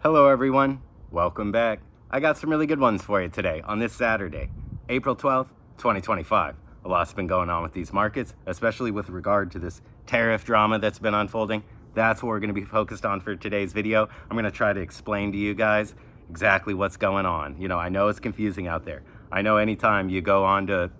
Hello everyone, welcome back. I got some really good ones for you today on this Saturday, April 12th, 2025. A lot's been going on with these markets, especially with regard to this tariff drama that's been unfolding. That's what we're going to be focused on for today's video. I'm going to try to explain to you guys exactly what's going on. I know it's confusing out there. I know anytime you go on to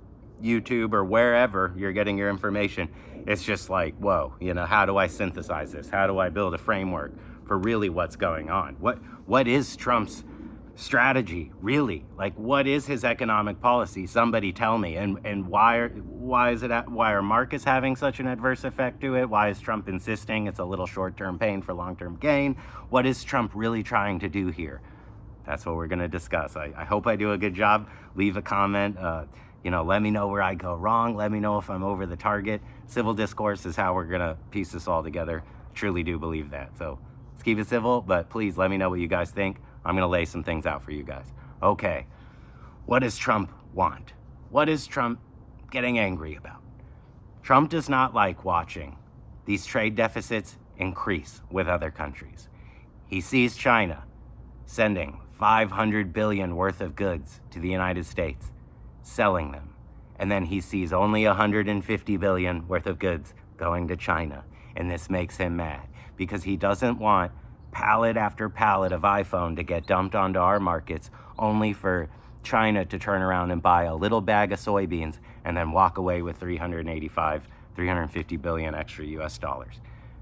YouTube or wherever you're getting your information, it's just like, whoa, how do I synthesize this? How do I build a framework for really what's going on? What is Trump's strategy really? Like, what is his economic policy? Somebody tell me. And why are markets having such an adverse effect to it? Why is Trump insisting it's a little short-term pain for long-term gain? What is Trump really trying to do here? That's what we're going to discuss. I hope I do a good job. Leave a comment. Let me know where I go wrong. Let me know if I'm over the target. Civil discourse is how we're going to piece this all together. Truly do believe that. So let's keep it civil, but please let me know what you guys think. I'm going to lay some things out for you guys. Okay, what does Trump want? What is Trump getting angry about? Trump does not like watching these trade deficits increase with other countries. He sees China sending $500 billion worth of goods to the United States, selling them, and then he sees only $150 billion worth of goods going to China, and this makes him mad because he doesn't want pallet after pallet of iPhone to get dumped onto our markets only for China to turn around and buy a little bag of soybeans and then walk away with 350 billion extra US dollars.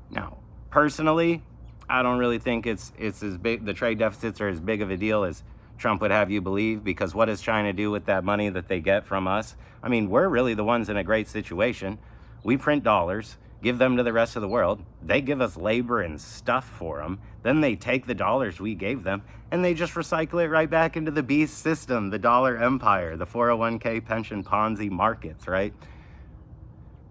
Now, personally, I don't really think it's as big, the trade deficits are as big of a deal as Trump would have you believe, because what does China do with that money that they get from us? I mean, we're really the ones in a great situation. We print dollars, give them to the rest of the world. They give us labor and stuff for them. Then they take the dollars we gave them and they just recycle it right back into the beast system, the dollar empire, the 401k pension Ponzi markets, right?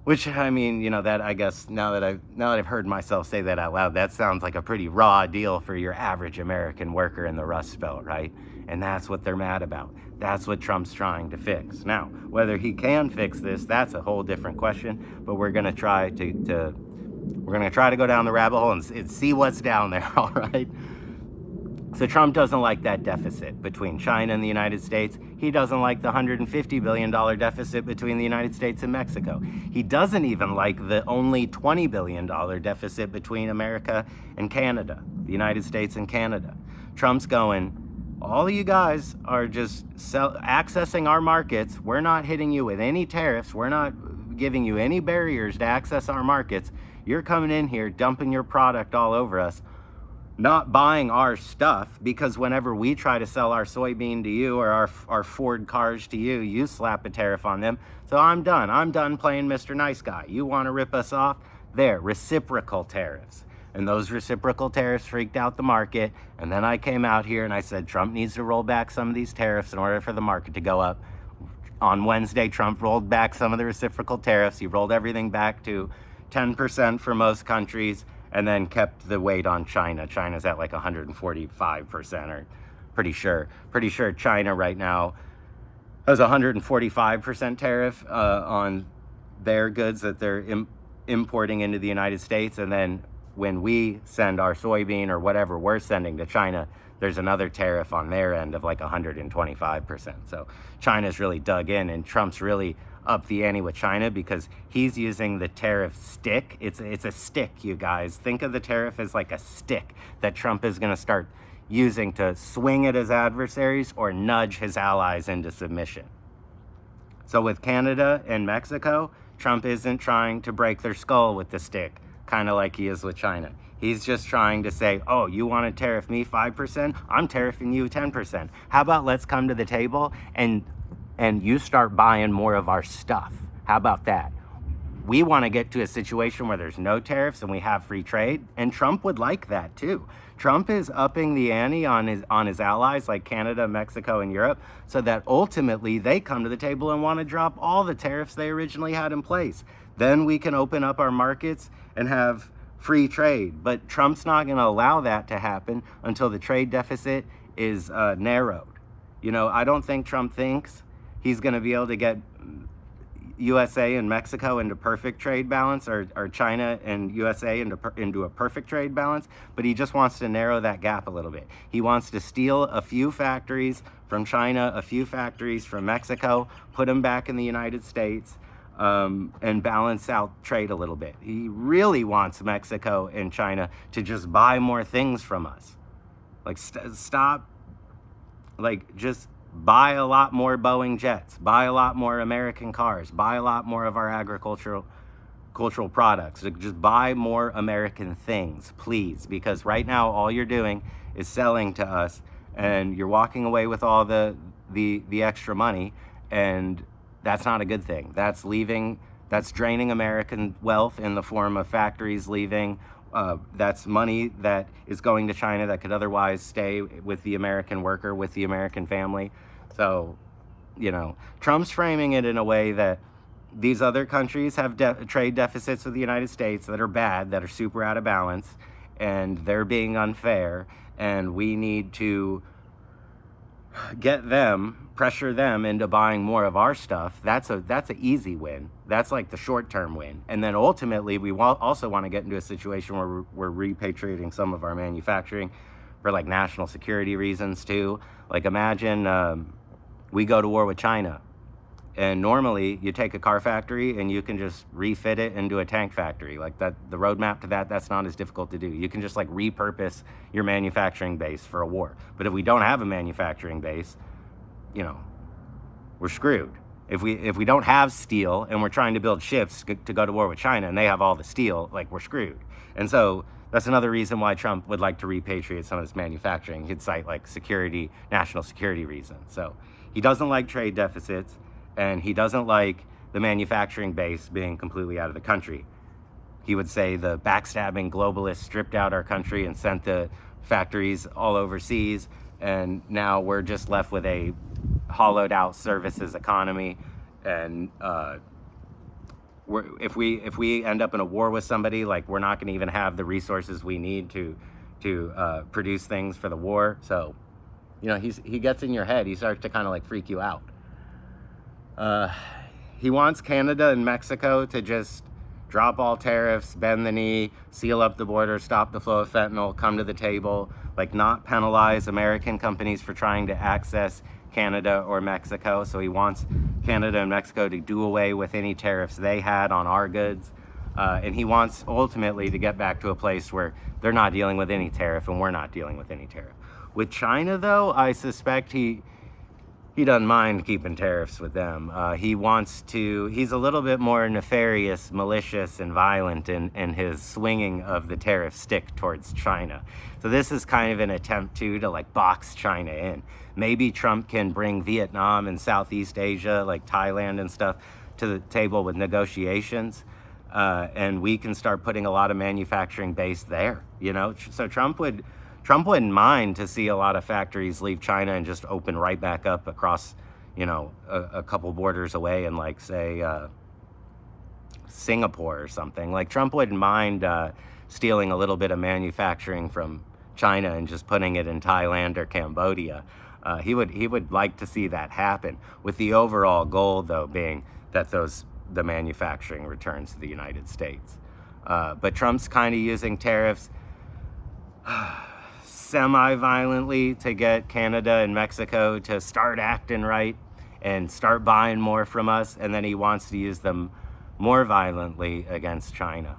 Which, I mean, that, I guess, now that I've heard myself say that out loud, that sounds like a pretty raw deal for your average American worker in the Rust Belt, right? And that's what they're mad about. That's what Trump's trying to fix. Now, whether he can fix this, that's a whole different question, but we're going to try to go down the rabbit hole and see what's down there, all right? So Trump doesn't like that deficit between China and the United States. He doesn't like the $150 billion deficit between the United States and Mexico. He doesn't even like the only $20 billion deficit between America and Canada, the United States and Canada. Trump's going, all of you guys are just accessing our markets. We're not hitting you with any tariffs. We're not giving you any barriers to access our markets. You're coming in here, dumping your product all over us, not buying our stuff, because whenever we try to sell our soybean to you or our Ford cars to you, you slap a tariff on them. So I'm done playing Mr. Nice Guy. You want to rip us off? There, reciprocal tariffs. And those reciprocal tariffs freaked out the market. And then I came out here and I said, Trump needs to roll back some of these tariffs in order for the market to go up. On Wednesday, Trump rolled back some of the reciprocal tariffs. He rolled everything back to 10% for most countries, and then kept the weight on China. China's at like 145%, or pretty sure China right now has 145% tariff on their goods that they're importing into the United States. And then when we send our soybean or whatever we're sending to China, there's another tariff on their end of like 125%. So China's really dug in, and Trump's really up the ante with China because he's using the tariff stick. It's a stick, you guys. Think of the tariff as like a stick that Trump is going to start using to swing at his adversaries or nudge his allies into submission. So with Canada and Mexico, Trump isn't trying to break their skull with the stick, kind of like he is with China. He's just trying to say, oh, you want to tariff me 5%? I'm tariffing you 10%. How about let's come to the table and you start buying more of our stuff? How about that? We want to get to a situation where there's no tariffs and we have free trade, and Trump would like that too. Trump is upping the ante on his allies like Canada, Mexico, and Europe, so that ultimately they come to the table and want to drop all the tariffs they originally had in place. Then we can open up our markets and have free trade. But Trump's not going to allow that to happen until the trade deficit is narrowed. I don't think Trump thinks he's going to be able to get USA and Mexico into perfect trade balance, or China and USA into a perfect trade balance, but he just wants to narrow that gap a little bit. He wants to steal a few factories from China, a few factories from Mexico, put them back in the United States, and balance out trade a little bit. He really wants Mexico and China to just buy more things from us. Like, stop, like, just buy a lot more Boeing jets, buy a lot more American cars, buy a lot more of our cultural products. Just buy more American things, please, because right now all you're doing is selling to us, and you're walking away with all the extra money, and that's not a good thing. That's draining American wealth in the form of factories leaving. That's money that is going to China that could otherwise stay with the American worker, with the American family. So, Trump's framing it in a way that these other countries have trade deficits with the United States that are bad, that are super out of balance, and they're being unfair, and we need to pressure them into buying more of our stuff. That's an easy win. That's like the short-term win. And then ultimately, we also want to get into a situation where we're repatriating some of our manufacturing for like national security reasons too. Like, imagine we go to war with China, and normally you take a car factory and you can just refit it into a tank factory. Like, that, the roadmap to that's not as difficult to do. You can just like repurpose your manufacturing base for a war. But if we don't have a manufacturing base, we're screwed. If we don't have steel and we're trying to build ships to go to war with China and they have all the steel, like, we're screwed. And so that's another reason why Trump would like to repatriate some of this manufacturing. He'd cite like national security reasons. So he doesn't like trade deficits, and he doesn't like the manufacturing base being completely out of the country. He would say the backstabbing globalists stripped out our country and sent the factories all overseas, and now we're just left with a hollowed out services economy. And if we end up in a war with somebody, like, we're not going to even have the resources we need to produce things for the war. So, he gets in your head. He starts to kind of like freak you out. He wants Canada and Mexico to just drop all tariffs, bend the knee, seal up the border, stop the flow of fentanyl, come to the table, like, not penalize American companies for trying to access Canada or Mexico. So he wants Canada and Mexico to do away with any tariffs they had on our goods. And he wants ultimately to get back to a place where they're not dealing with any tariff and we're not dealing with any tariff. With China, though, I suspect he doesn't mind keeping tariffs with them. He's a little bit more nefarious, malicious, and violent in his swinging of the tariff stick towards China. So this is kind of an attempt to like box China in. Maybe Trump can bring Vietnam and Southeast Asia, like Thailand and stuff, to the table with negotiations, and we can start putting a lot of manufacturing base there. So Trump wouldn't mind to see a lot of factories leave China and just open right back up across, a couple borders away in, like, say, Singapore or something. Like, Trump wouldn't mind stealing a little bit of manufacturing from China and just putting it in Thailand or Cambodia. He would like to see that happen, with the overall goal, though, being that the manufacturing returns to the United States. But Trump's kind of using tariffs semi-violently to get Canada and Mexico to start acting right and start buying more from us, and then he wants to use them more violently against China.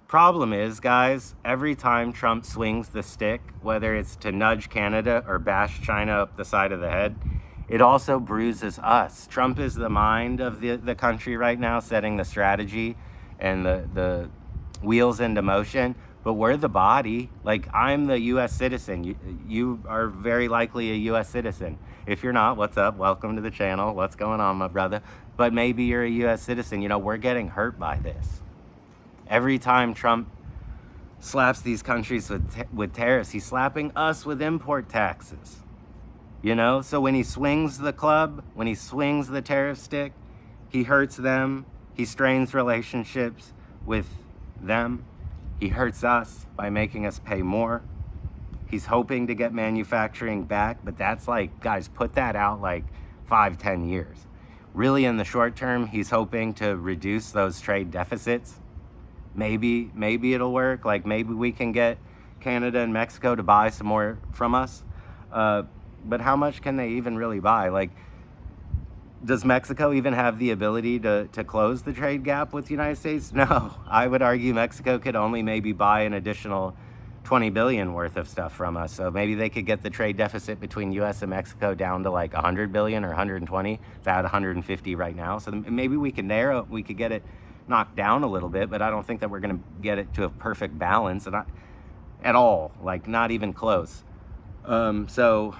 Problem is, guys, every time Trump swings the stick, whether it's to nudge Canada or bash China up the side of the head, it also bruises us. Trump is the mind of the country right now, setting the strategy and the wheels into motion. But we're the body. Like, I'm the U.S. citizen. You are very likely a U.S. citizen. If you're not, what's up? Welcome to the channel. What's going on, my brother? But maybe you're a U.S. citizen. We're getting hurt by this. Every time Trump slaps these countries with tariffs, he's slapping us with import taxes. So when he swings the club, when he swings the tariff stick, he hurts them. He strains relationships with them. He hurts us by making us pay more. He's hoping to get manufacturing back, but that's like, guys, put that out like 5-10 years. Really, in the short term, he's hoping to reduce those trade deficits. Maybe it'll work. Like, maybe we can get Canada and Mexico to buy some more from us. But how much can they even really buy? Like, does Mexico even have the ability to close the trade gap with the United States? No. I would argue Mexico could only maybe buy an additional 20 billion worth of stuff from us. So maybe they could get the trade deficit between US and Mexico down to like 100 billion or 120. It's at 150 right now. So maybe we could get it knocked down a little bit, but I don't think that we're going to get it to a perfect balance at all, like not even close. So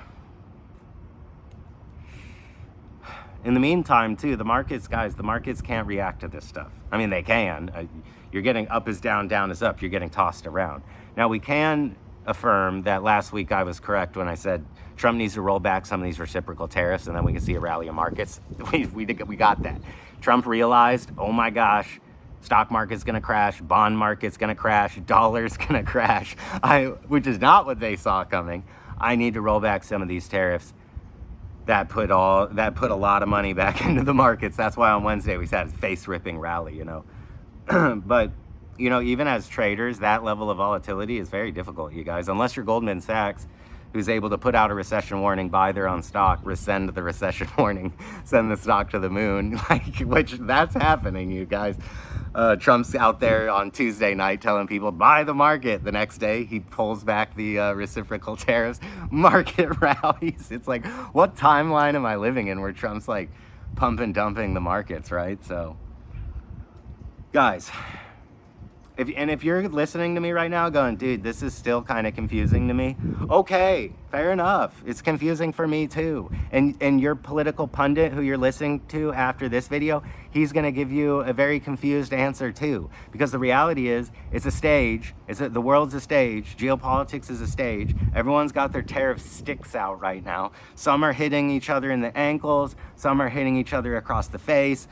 in the meantime, too, the markets can't react to this stuff. I mean, they can. You're getting up is down, down is up. You're getting tossed around. Now, we can affirm that last week I was correct when I said Trump needs to roll back some of these reciprocal tariffs, and then we can see a rally in markets. We got that. Trump realized, oh my gosh, stock market's going to crash, bond market's going to crash, dollar's going to crash, which is not what they saw coming. I need to roll back some of these tariffs. That put a lot of money back into the markets. That's why on Wednesday we had a face-ripping rally, you know. But, you know, even as traders, that level of volatility is very difficult, you guys. Unless you're Goldman Sachs, who's able to put out a recession warning, buy their own stock, rescind the recession warning, send the stock to the moon, which that's happening, you guys. Trump's out there on Tuesday night telling people, buy the market. The next day, he pulls back the reciprocal tariffs. Market rallies. It's like, what timeline am I living in where Trump's like pumping, dumping the markets, right? So, guys, if you're listening to me right now going, dude, this is still kind of confusing to me. Okay, fair enough. It's confusing for me too. And your political pundit who you're listening to after this video, he's going to give you a very confused answer too. Because the reality is, it's a stage. The world's a stage. Geopolitics is a stage. Everyone's got their tariff sticks out right now. Some are hitting each other in the ankles. Some are hitting each other across the face.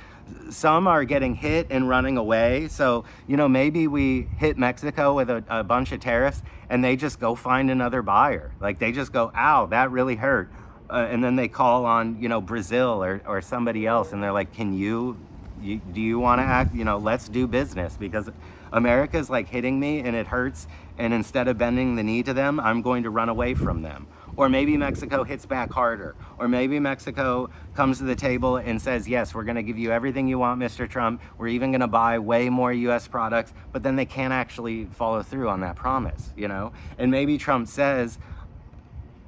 Some are getting hit and running away. So, you know, maybe we hit Mexico with a bunch of tariffs and they just go find another buyer. Like, they just go, ow, that really hurt. And then they call on, you know, Brazil or somebody else. And they're like, do you want to act, you know, let's do business, because America's like hitting me and it hurts. And instead of bending the knee to them, I'm going to run away from them. Or maybe Mexico hits back harder. Or maybe Mexico comes to the table and says, yes, we're going to give you everything you want, Mr. Trump. We're even going to buy way more U.S. products. But then they can't actually follow through on that promise, you know? And maybe Trump says,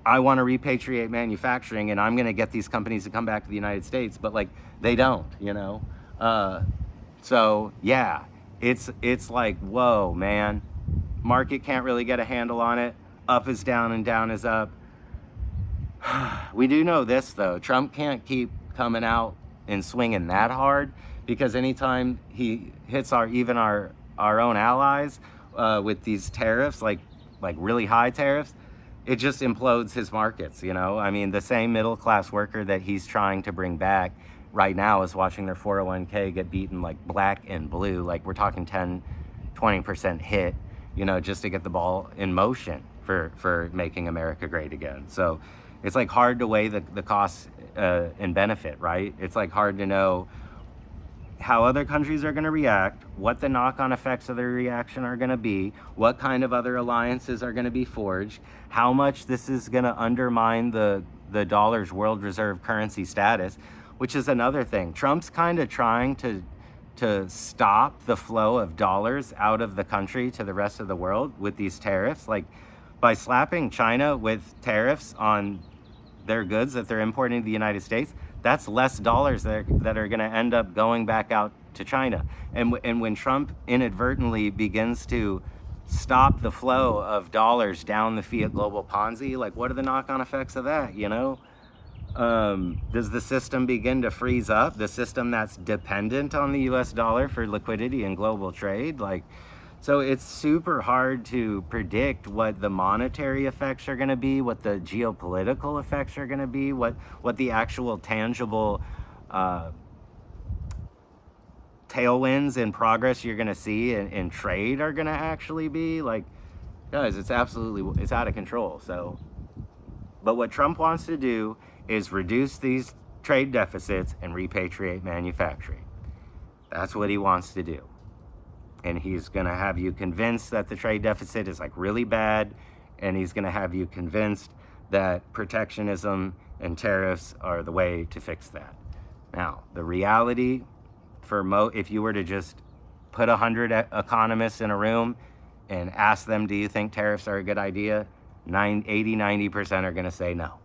I want to repatriate manufacturing and I'm going to get these companies to come back to the United States. But like, they don't, you know? So yeah, it's like, whoa, man. Market can't really get a handle on it. Up is down and down is up. We do know this, though. Trump can't keep coming out and swinging that hard, because anytime he hits our own allies with these tariffs, like really high tariffs, it just implodes his markets, you know? I mean, the same middle-class worker that he's trying to bring back right now is watching their 401k get beaten like black and blue. Like, we're talking 10-20% hit, you know, just to get the ball in motion for making America great again. So it's like hard to weigh the costs and benefit, right? It's like hard to know how other countries are going to react, what the knock-on effects of their reaction are going to be, what kind of other alliances are going to be forged, how much this is going to undermine the dollar's world reserve currency status, which is another thing. Trump's kind of trying to stop the flow of dollars out of the country to the rest of the world with these tariffs. Like, by slapping China with tariffs on their goods that they're importing to the United States, that's less dollars that are going to end up going back out to China. And when Trump inadvertently begins to stop the flow of dollars down the fiat global Ponzi, like, what are the knock-on effects of that, you know? Does the system begin to freeze up? The system that's dependent on the US dollar for liquidity and global trade? Like, so it's super hard to predict what the monetary effects are going to be, what the geopolitical effects are going to be, what the actual tangible tailwinds and progress you're going to see in trade are going to actually be. Like, guys, it's out of control. So, but what Trump wants to do is reduce these trade deficits and repatriate manufacturing. That's what he wants to do. And he's going to have you convinced that the trade deficit is like really bad, and he's going to have you convinced that protectionism and tariffs are the way to fix that. Now, the reality for if you were to just put 100 economists in a room and ask them, do you think tariffs are a good idea? 80-90% are going to say no.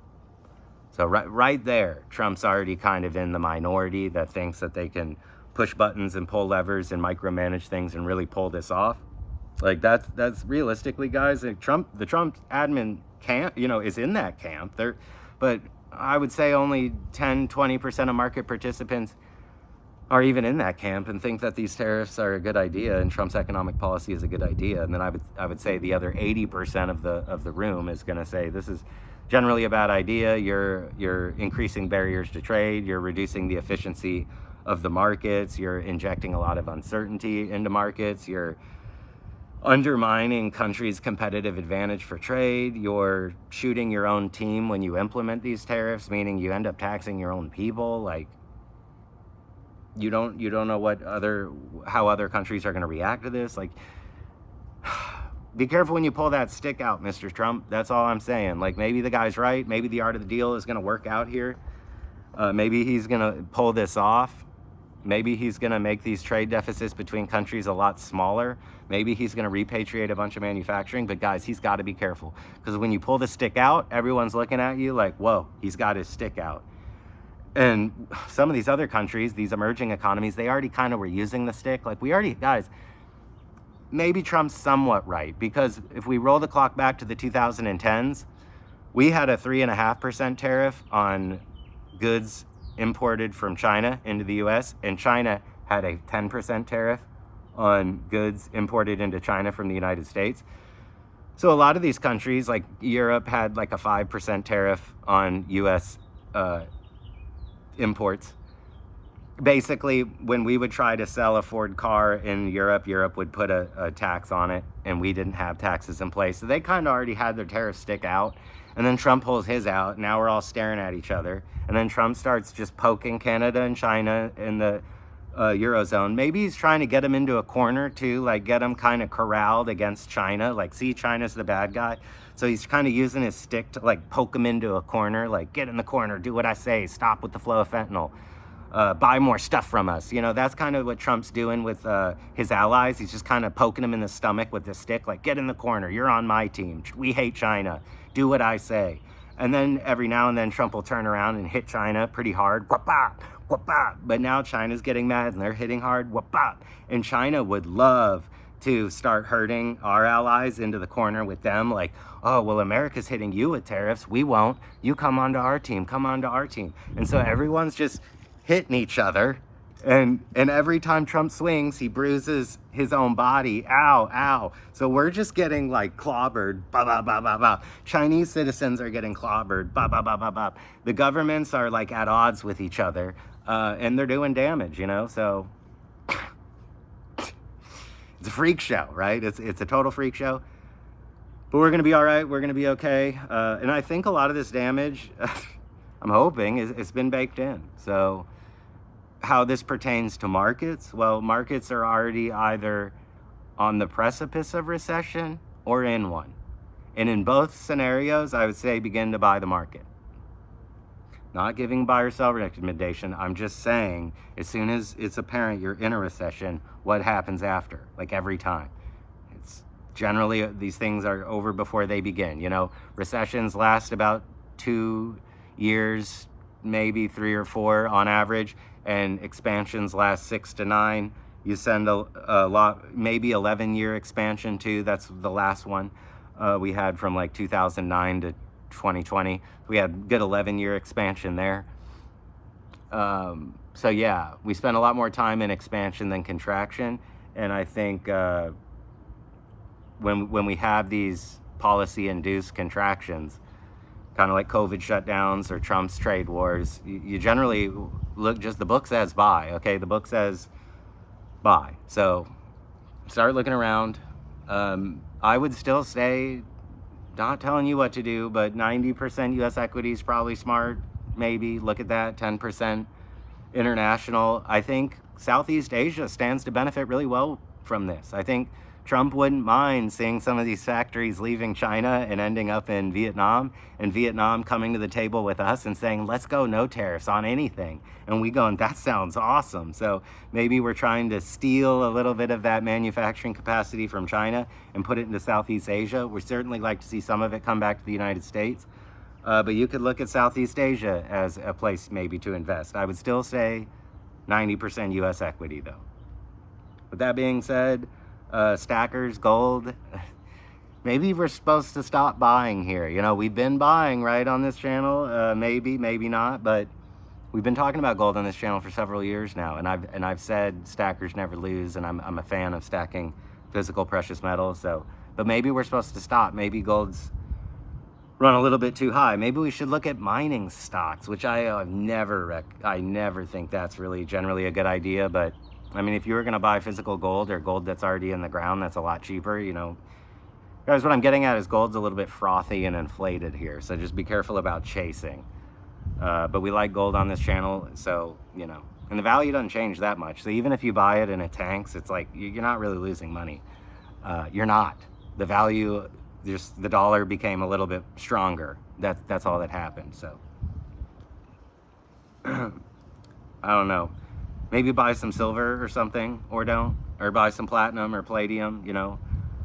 So right there, Trump's already kind of in the minority that thinks that they can push buttons and pull levers and micromanage things and really pull this off. Like that's realistically, guys, like the Trump admin camp, is in that camp. But I would say only 10-20% of market participants are even in that camp and think that these tariffs are a good idea and Trump's economic policy is a good idea. And then I would say the other 80% of the room is going to say this is generally a bad idea. You're increasing barriers to trade. You're reducing the efficiency of the markets. You're injecting a lot of uncertainty into markets. You're undermining countries' competitive advantage for trade. You're shooting your own team when you implement these tariffs, meaning you end up taxing your own people. Like, you don't know how other countries are going to react to this. Like, be careful when you pull that stick out, Mr. Trump. That's all I'm saying. Like, maybe the guy's right. Maybe the art of the deal is going to work out here. Maybe he's going to pull this off. Maybe he's going to make these trade deficits between countries a lot smaller. Maybe he's going to repatriate a bunch of manufacturing. But guys, he's got to be careful, because when you pull the stick out, everyone's looking at you like, whoa, he's got his stick out. And some of these other countries, these emerging economies, they already kind of were using the stick. Like, guys, maybe Trump's somewhat right, because if we roll the clock back to the 2010s, we had a 3.5% tariff on goods imported from China into the US, and China had a 10% tariff on goods imported into China from the United States. So a lot of these countries, like Europe, had like a 5% tariff on US imports. Basically, when we would try to sell a Ford car in Europe, Europe would put a tax on it, and we didn't have taxes in place. So they kind of already had their tariff stick out. And then Trump pulls his out. Now we're all staring at each other. And then Trump starts just poking Canada and China in the Eurozone. Maybe he's trying to get them into a corner too, like get them kind of corralled against China. Like, see, China's the bad guy. So he's kind of using his stick to like poke them into a corner, like get in the corner, do what I say, stop with the flow of fentanyl. Buy more stuff from us. That's kind of what Trump's doing with his allies. He's just kind of poking them in the stomach with this stick, like, get in the corner. You're on my team. We hate China. Do what I say. And then every now and then Trump will turn around and hit China pretty hard. Wha-bop, wha-bop. But now China's getting mad and they're hitting hard. Wha-bop. And China would love to start herding our allies into the corner with them. Like, oh, well, America's hitting you with tariffs. We won't. You come onto our team. Come onto our team. And so everyone's just hitting each other, and every time Trump swings, he bruises his own body. Ow, ow. So we're just getting like clobbered. Ba ba ba ba ba. Chinese citizens are getting clobbered. Ba ba ba ba ba. The governments are like at odds with each other, and they're doing damage. So it's a freak show, right? It's a total freak show. But we're gonna be all right. We're gonna be okay. And I think a lot of this damage, I'm hoping, it's been baked in. So how this pertains to markets, well, markets are already either on the precipice of recession or in one. And in both scenarios, I would say begin to buy the market. Not giving buy or sell recommendation. I'm just saying, as soon as it's apparent you're in a recession, what happens after? Like every time. It's generally, these things are over before they begin. Recessions last about 2 years, maybe 3 or 4 on average, and expansions last 6 to 9. You send a lot, maybe 11-year expansion too. That's the last one we had from like 2009 to 2020. We had good 11-year expansion there. So yeah, we spent a lot more time in expansion than contraction. And I think when we have these policy-induced contractions, kind of like COVID shutdowns or Trump's trade wars, you generally look, just the book says buy, okay? The book says buy. So start looking around. I would still say, not telling you what to do, but 90% US equity is probably smart. maybe look at that, 10% international. I think Southeast Asia stands to benefit really well from this. I think Trump wouldn't mind seeing some of these factories leaving China and ending up in Vietnam, and Vietnam coming to the table with us and saying, let's go no tariffs on anything. And we going, that sounds awesome. So maybe we're trying to steal a little bit of that manufacturing capacity from China and put it into Southeast Asia. We'd certainly like to see some of it come back to the United States. But you could look at Southeast Asia as a place maybe to invest. I would still say 90% US equity though. With that being said, stackers, gold, maybe we're supposed to stop buying here. You know, we've been buying right on this channel, maybe not, but we've been talking about gold on this channel for several years now, and I've said stackers never lose, and I'm a fan of stacking physical precious metals. So, but maybe we're supposed to stop. Maybe gold's run a little bit too high. Maybe we should look at mining stocks, which I never think that's really generally a good idea. But I mean, if you were going to buy physical gold or gold that's already in the ground, that's a lot cheaper, you know. Guys, what I'm getting at is gold's a little bit frothy and inflated here, so just be careful about chasing. But we like gold on this channel, so, you know, and the value doesn't change that much. So even if you buy it and it tanks, it's like, you're not really losing money. You're not. The value, just the dollar became a little bit stronger. That's all that happened, so. I don't know. Maybe buy some silver or something, or don't. Or buy some platinum or palladium, you know,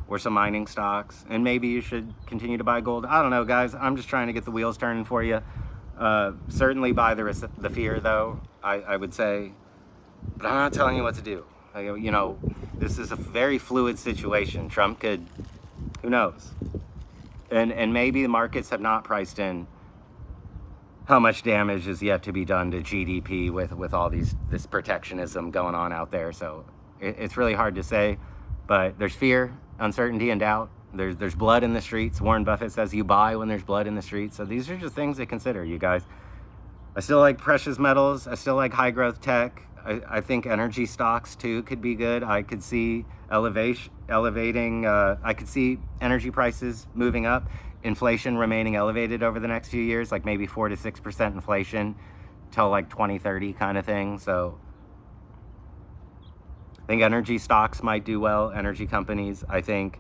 or some mining stocks. And maybe you should continue to buy gold. I don't know, guys. I'm just trying to get the wheels turning for you. Certainly buy the fear, though, I would say. But I'm not telling you what to do. You know, this is a very fluid situation. Trump could, who knows? And maybe the markets have not priced in how much damage is yet to be done to GDP with all this protectionism going on out there. So it's really hard to say, but there's fear, uncertainty, and doubt. There's blood in the streets. Warren Buffett says you buy when there's blood in the streets. So these are just things to consider, you guys. I still like precious metals. I still like high growth tech. I think energy stocks too could be good. I could see elevating. I could see energy prices moving up, inflation remaining elevated over the next few years, like maybe 4 to 6% inflation till like 2030 kind of thing. So I think energy stocks might do well, energy companies. I think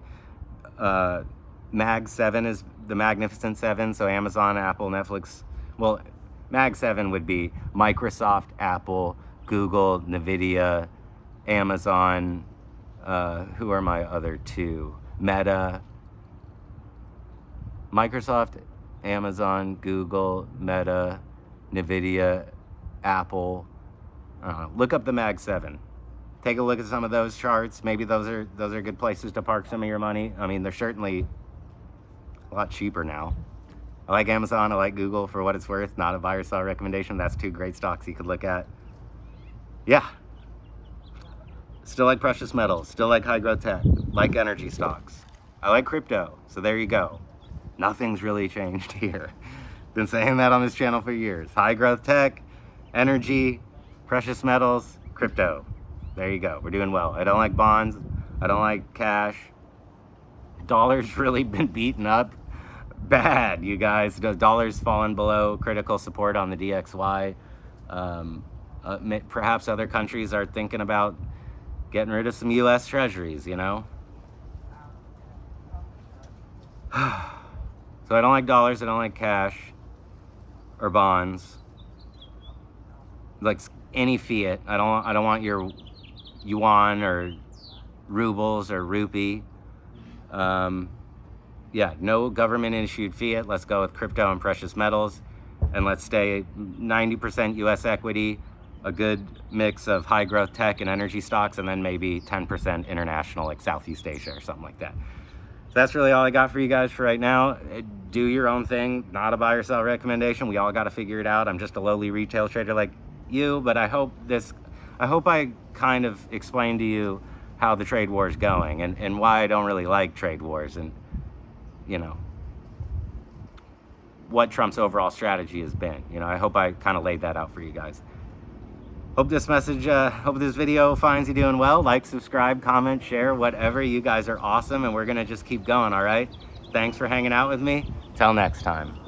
Mag 7 is the Magnificent 7, so Amazon, Apple, Netflix. Well, Mag 7 would be Microsoft, Apple, Google, Nvidia, Amazon. Who are my other two? Meta. Microsoft, Amazon, Google, Meta, Nvidia, Apple. Look up the Mag 7. Take a look at some of those charts. Maybe those are good places to park some of your money. I mean, they're certainly a lot cheaper now. I like Amazon. I like Google for what it's worth. Not a buy or sell recommendation. That's two great stocks you could look at. Yeah. Still like precious metals. Still like high growth tech. Like energy stocks. I like crypto. So there you go. Nothing's really changed here. Been saying that on this channel for years. High growth tech, energy, precious metals, crypto. There you go. We're doing well. I don't like bonds. I don't like cash. Dollar's really been beaten up bad, you guys. The dollar's fallen below critical support on the DXY. Perhaps other countries are thinking about getting rid of some U.S. treasuries, you know? So I don't like dollars. I don't like cash or bonds. Like any fiat. I don't want your yuan or rubles or rupee. Yeah, no government issued fiat. Let's go with crypto and precious metals, and let's stay 90% U.S. equity, a good mix of high growth tech and energy stocks, and then maybe 10% international, like Southeast Asia or something like that. So that's really all I got for you guys for right now. Do your own thing. Not a buy or sell recommendation. We all got to figure it out. I'm just a lowly retail trader like you, but I hope I kind of explained to you how the trade war is going and why I don't really like trade wars, and you know what Trump's overall strategy has been. You know, I hope I kind of laid that out for you guys. Hope this video finds you doing well. Like, subscribe, comment, share, whatever. You guys are awesome, and we're gonna just keep going. All right, thanks for hanging out with me. Till next time.